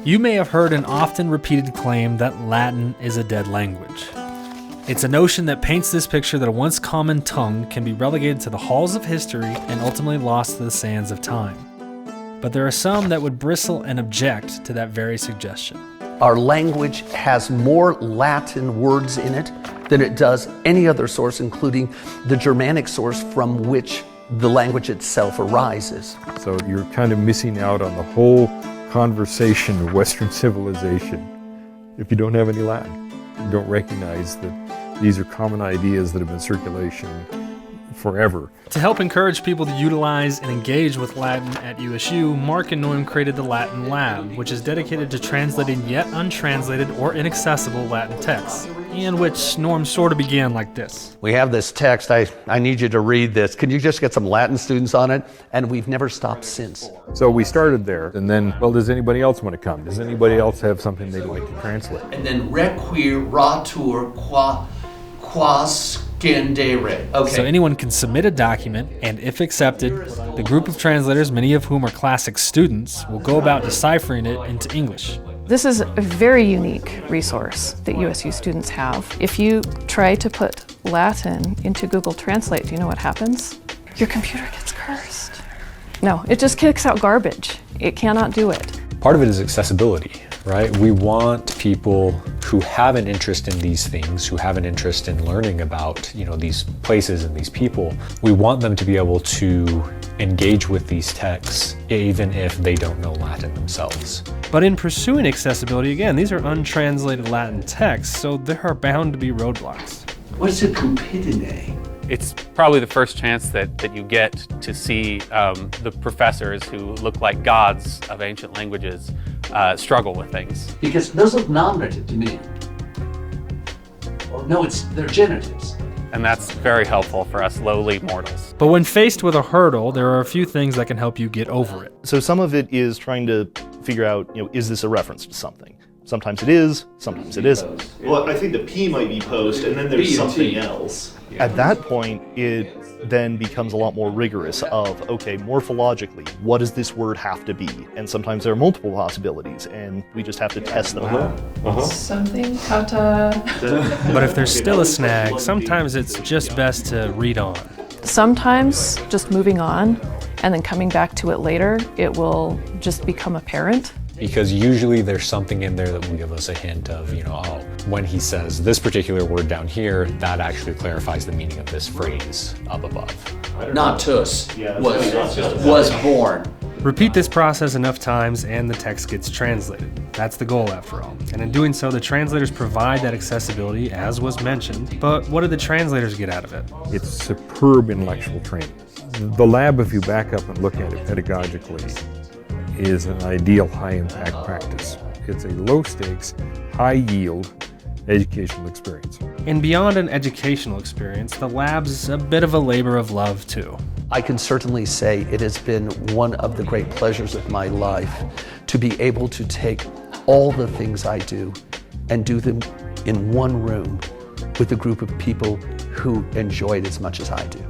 You may have heard an often repeated claim that Latin is a dead language. It's a notion that paints this picture that a once common tongue can be relegated to the halls of history and ultimately lost to the sands of time. But there are some that would bristle and object to that very suggestion. Our language has more Latin words in it than it does any other source, including the Germanic source from which the language itself arises. So you're kind of missing out on the whole conversation of Western civilization if you don't have any Latin. You don't recognize that these are common ideas that have been in circulation forever. To help encourage people to utilize and engage with Latin at USU, Mark and Noam created the Latin Lab, which is dedicated to translating yet untranslated or inaccessible Latin texts, and which Noam sort of began like this. We have this text, I need you to read this. Can you just get some Latin students on it? And we've never stopped since. So we started there, and then, well, does anybody else want to come? Does anybody else have something they'd like to translate? And then requir ratur quas scendere. Okay. So anyone can submit a document, and if accepted, the group of translators, many of whom are classic students, will go about deciphering it into English. This is a very unique resource that USU students have. If you try to put Latin into Google Translate, do you know what happens? Your computer gets cursed. No, it just kicks out garbage. It cannot do it. Part of it is accessibility, right? We want people who have an interest in these things, who have an interest in learning about, these places and these people. We want them to be able to engage with these texts, even if they don't know Latin themselves. But in pursuing accessibility, again, these are untranslated Latin texts, so there are bound to be roadblocks. What's a cupidine? It's probably the first chance that you get to see the professors who look like gods of ancient languages struggle with things. Because those look nominative to me. Or no, they're genitives. And that's very helpful for us lowly mortals. But when faced with a hurdle, there are a few things that can help you get over it. So some of it is trying to figure out, is this a reference to something? Sometimes it is, sometimes it isn't. Well, I think the P might be post, and then there's something else. At that point, it then becomes a lot more rigorous of, okay, morphologically, what does this word have to be? And sometimes there are multiple possibilities, and we just have to test them out. Something, kata. But if there's still a snag, sometimes it's just best to read on. Sometimes just moving on and then coming back to it later, it will just become apparent. Because usually there's something in there that will give us a hint of, when he says this particular word down here, that actually clarifies the meaning of this phrase up above. Natus was born. Repeat this process enough times and the text gets translated. That's the goal after all. And in doing so, the translators provide that accessibility, as was mentioned. But what do the translators get out of it? It's superb intellectual training. The lab, if you back up and look at it pedagogically, is an ideal high-impact practice. It's a low-stakes, high-yield educational experience. And beyond an educational experience, the lab's a bit of a labor of love, too. I can certainly say it has been one of the great pleasures of my life to be able to take all the things I do and do them in one room with a group of people who enjoy it as much as I do.